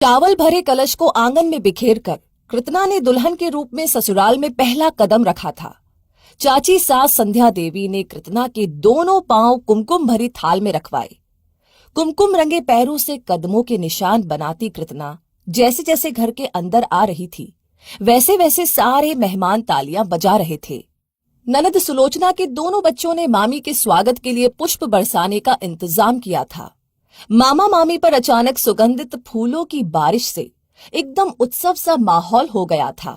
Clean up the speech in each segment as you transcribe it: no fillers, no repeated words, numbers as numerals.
चावल भरे कलश को आंगन में बिखेर कर कृतना ने दुल्हन के रूप में ससुराल में पहला कदम रखा था। चाची सास संध्या देवी ने कृतना के दोनों पांव कुमकुम भरी थाल में रखवाए। कुमकुम रंगे पैरों से कदमों के निशान बनाती कृतना जैसे जैसे घर के अंदर आ रही थी, वैसे वैसे सारे मेहमान तालियां बजा रहे थे। ननद सुलोचना के दोनों बच्चों ने मामी के स्वागत के लिए पुष्प बरसाने का इंतजाम किया था। मामा मामी पर अचानक सुगंधित फूलों की बारिश से एकदम उत्सव सा माहौल हो गया था।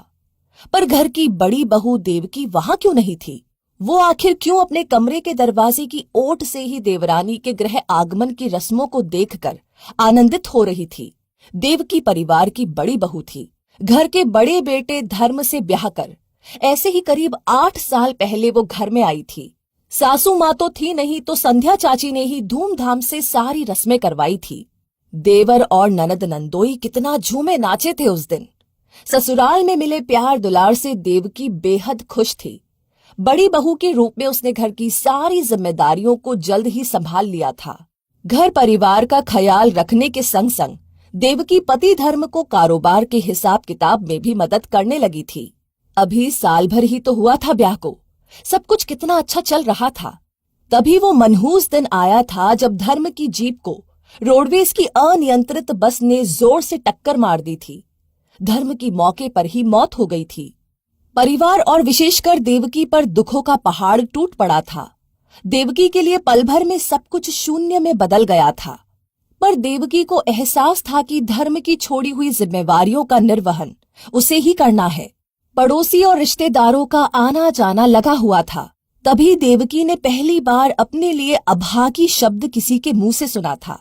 पर घर की बड़ी बहू देवकी वहां क्यों नहीं थी? वो आखिर क्यों अपने कमरे के दरवाजे की ओट से ही देवरानी के गृह आगमन की रस्मों को देखकर आनंदित हो रही थी? देवकी परिवार की बड़ी बहू थी। घर के बड़े बेटे धर्म से ब्याह कर ऐसे ही करीब 8 साल पहले वो घर में आई थी। सासू माँ तो थी नहीं तो संध्या चाची ने ही धूमधाम से सारी रस्में करवाई थी। देवर और ननद नंदोई कितना झूमे नाचे थे उस दिन। ससुराल में मिले प्यार दुलार से देवकी बेहद खुश थी। बड़ी बहू के रूप में उसने घर की सारी जिम्मेदारियों को जल्द ही संभाल लिया था। घर परिवार का ख्याल रखने के संग संग देवकी पति धर्म को कारोबार के हिसाब किताब में भी मदद करने लगी थी। अभी साल भर ही तो हुआ था ब्याह को, सब कुछ कितना अच्छा चल रहा था। तभी वो मनहूस दिन आया था जब धर्म की जीप को रोडवेज की अनियंत्रित बस ने जोर से टक्कर मार दी थी। धर्म की मौके पर ही मौत हो गई थी। परिवार और विशेषकर देवकी पर दुखों का पहाड़ टूट पड़ा था। देवकी के लिए पल भर में सब कुछ शून्य में बदल गया था। पर देवकी को एहसास था कि धर्म की छोड़ी हुई जिम्मेवारियों का निर्वहन उसे ही करना है। पड़ोसी और रिश्तेदारों का आना जाना लगा हुआ था। तभी देवकी ने पहली बार अपने लिए अभागी शब्द किसी के मुंह से सुना था।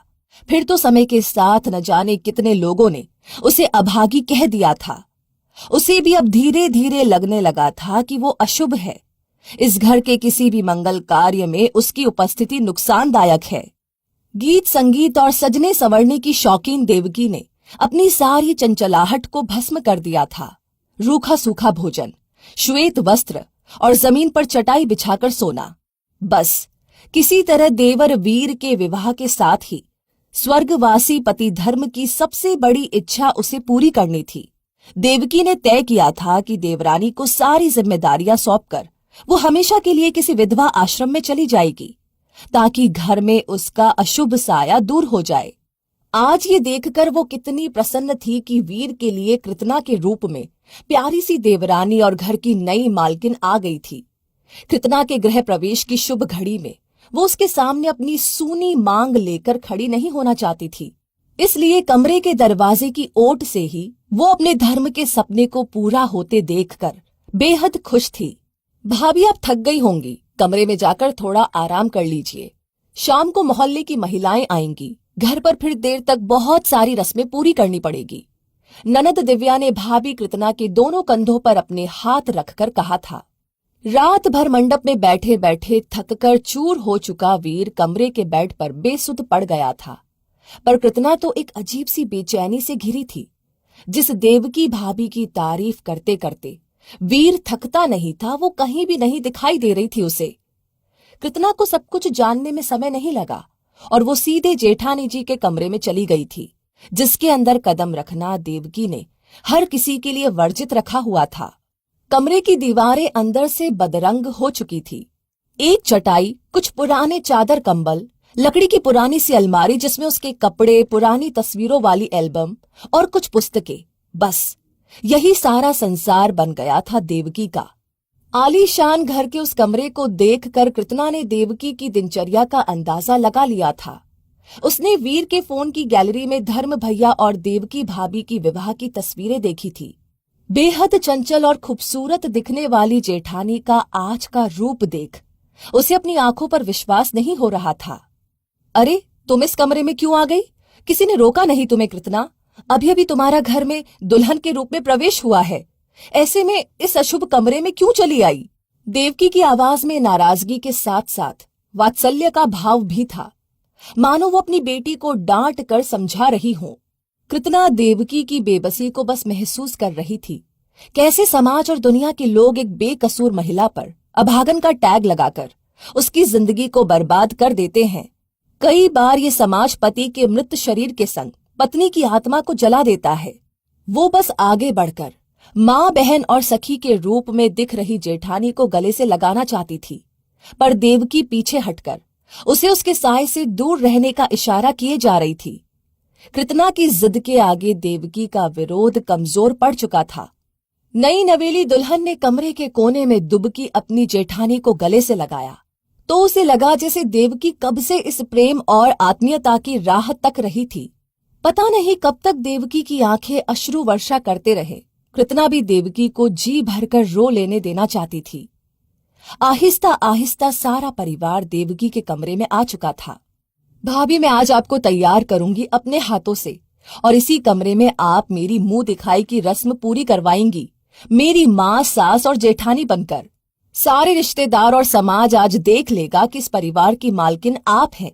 फिर तो समय के साथ न जाने कितने लोगों ने उसे अभागी कह दिया था। उसे भी अब धीरे धीरे लगने लगा था कि वो अशुभ है। इस घर के किसी भी मंगल कार्य में उसकी उपस्थिति नुकसानदायक है। गीत संगीत और सजने संवरने की शौकीन देवकी ने अपनी सारी चंचलाहट को भस्म कर दिया था। रूखा सूखा भोजन, श्वेत वस्त्र और जमीन पर चटाई बिछाकर सोना, बस किसी तरह देवर वीर के विवाह के साथ ही स्वर्गवासी पति धर्म की सबसे बड़ी इच्छा उसे पूरी करनी थी। देवकी ने तय किया था कि देवरानी को सारी जिम्मेदारियां सौंपकर वो हमेशा के लिए किसी विधवा आश्रम में चली जाएगी, ताकि घर में उसका अशुभ साया दूर हो जाए। आज ये देखकर वो कितनी प्रसन्न थी कि वीर के लिए कृतना के रूप में प्यारी सी देवरानी और घर की नई मालकिन आ गई थी। कृतना के गृह प्रवेश की शुभ घड़ी में वो उसके सामने अपनी सूनी मांग लेकर खड़ी नहीं होना चाहती थी। इसलिए कमरे के दरवाजे की ओट से ही वो अपने धर्म के सपने को पूरा होते देखकर बेहद खुश थी। भाभी आप थक गई होंगी, कमरे में जाकर थोड़ा आराम कर लीजिए। शाम को मोहल्ले की महिलाएं आएंगी, घर पर फिर देर तक बहुत सारी रस्में पूरी करनी पड़ेगी। ननद दिव्या ने भाभी कृतना के दोनों कंधों पर अपने हाथ रखकर कहा था। रात भर मंडप में बैठे बैठे थककर चूर हो चुका वीर कमरे के बेड पर बेसुध पड़ गया था। पर कृतना तो एक अजीब सी बेचैनी से घिरी थी। जिस देवकी भाभी की तारीफ करते करते वीर थकता नहीं था, वो कहीं भी नहीं दिखाई दे रही थी उसे। कृतना को सब कुछ जानने में समय नहीं लगा और वो सीधे जेठानी जी के कमरे में चली गई थी, जिसके अंदर कदम रखना देवकी ने हर किसी के लिए वर्जित रखा हुआ था। कमरे की दीवारें अंदर से बदरंग हो चुकी थी। एक चटाई, कुछ पुराने चादर कंबल, लकड़ी की पुरानी सी अलमारी जिसमें उसके कपड़े, पुरानी तस्वीरों वाली एल्बम और कुछ पुस्तकें, बस यही सारा संसार बन गया था देवकी का। आलीशान घर के उस कमरे को देखकर कृतना ने देवकी की दिनचर्या का अंदाजा लगा लिया था। उसने वीर के फोन की गैलरी में धर्म भैया और देवकी भाभी की विवाह की तस्वीरें देखी थी। बेहद चंचल और खूबसूरत दिखने वाली जेठानी का आज का रूप देख उसे अपनी आंखों पर विश्वास नहीं हो रहा था। अरे, तुम इस कमरे में क्यों आ गई? किसी ने रोका नहीं तुम्हें कृतना? अभी अभी तुम्हारा घर में दुल्हन के रूप में प्रवेश हुआ है, ऐसे में इस अशुभ कमरे में क्यों चली आई? देवकी की आवाज में नाराजगी के साथ साथ वात्सल्य का भाव भी था, मानो वो अपनी बेटी को डांट कर समझा रही हो। कृतना देवकी की बेबसी को बस महसूस कर रही थी। कैसे समाज और दुनिया के लोग एक बेकसूर महिला पर अभागन का टैग लगाकर उसकी जिंदगी को बर्बाद कर देते हैं। कई बार ये समाज पति के मृत शरीर के संग पत्नी की आत्मा को जला देता है। वो बस आगे बढ़कर माँ, बहन और सखी के रूप में दिख रही जेठानी को गले से लगाना चाहती थी, पर देवकी पीछे हटकर उसे उसके साए से दूर रहने का इशारा किए जा रही थी। कृतना की जिद के आगे देवकी का विरोध कमजोर पड़ चुका था। नई नवेली दुल्हन ने कमरे के कोने में दुबकी अपनी जेठानी को गले से लगाया तो उसे लगा जैसे देवकी कब से इस प्रेम और आत्मीयता की राह तक रही थी। पता नहीं कब तक देवकी की आंखें अश्रु वर्षा करते रहे। कृतना भी देवकी को जी भरकर रो लेने देना चाहती थी। आहिस्ता आहिस्ता सारा परिवार देवकी के कमरे में आ चुका था। भाभी, मैं आज आपको तैयार करूंगी अपने हाथों से और इसी कमरे में आप मेरी मुंह दिखाई की रस्म पूरी करवाएंगी, मेरी माँ, सास और जेठानी बनकर। सारे रिश्तेदार और समाज आज देख लेगा कि इस परिवार की मालकिन आप हैं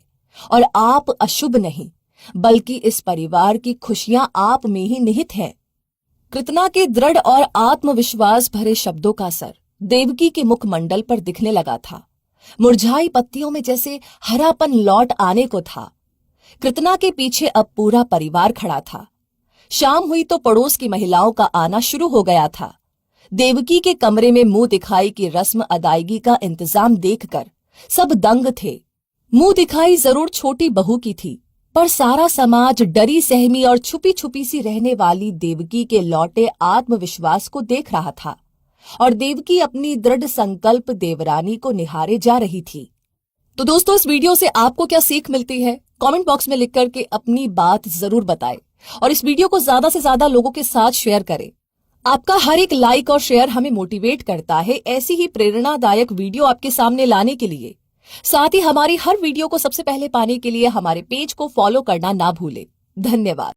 और आप अशुभ नहीं, बल्कि इस परिवार की खुशियां आप में ही निहित हैं। कृतना के दृढ़ और आत्मविश्वास भरे शब्दों का असर देवकी के मुखमंडल पर दिखने लगा था। मुरझाई पत्तियों में जैसे हरापन लौट आने को था। कृतना के पीछे अब पूरा परिवार खड़ा था। शाम हुई तो पड़ोस की महिलाओं का आना शुरू हो गया था। देवकी के कमरे में मुंह दिखाई की रस्म अदायगी का इंतजाम देखकर सब दंग थे। मुंह दिखाई जरूर छोटी बहू की थी, पर सारा समाज डरी सहमी और छुपी छुपी सी रहने वाली देवकी के लौटे आत्मविश्वास को देख रहा था और देवकी अपनी दृढ़ संकल्प देवरानी को निहारे जा रही थी। तो दोस्तों, इस वीडियो से आपको क्या सीख मिलती है, कमेंट बॉक्स में लिख करके अपनी बात जरूर बताएं और इस वीडियो को ज्यादा से ज्यादा लोगों के साथ शेयर करें। आपका हर एक लाइक और शेयर हमें मोटिवेट करता है ऐसी ही प्रेरणादायक वीडियो आपके सामने लाने के लिए। साथ ही हमारी हर वीडियो को सबसे पहले पाने के लिए हमारे पेज को फॉलो करना ना भूलें। धन्यवाद।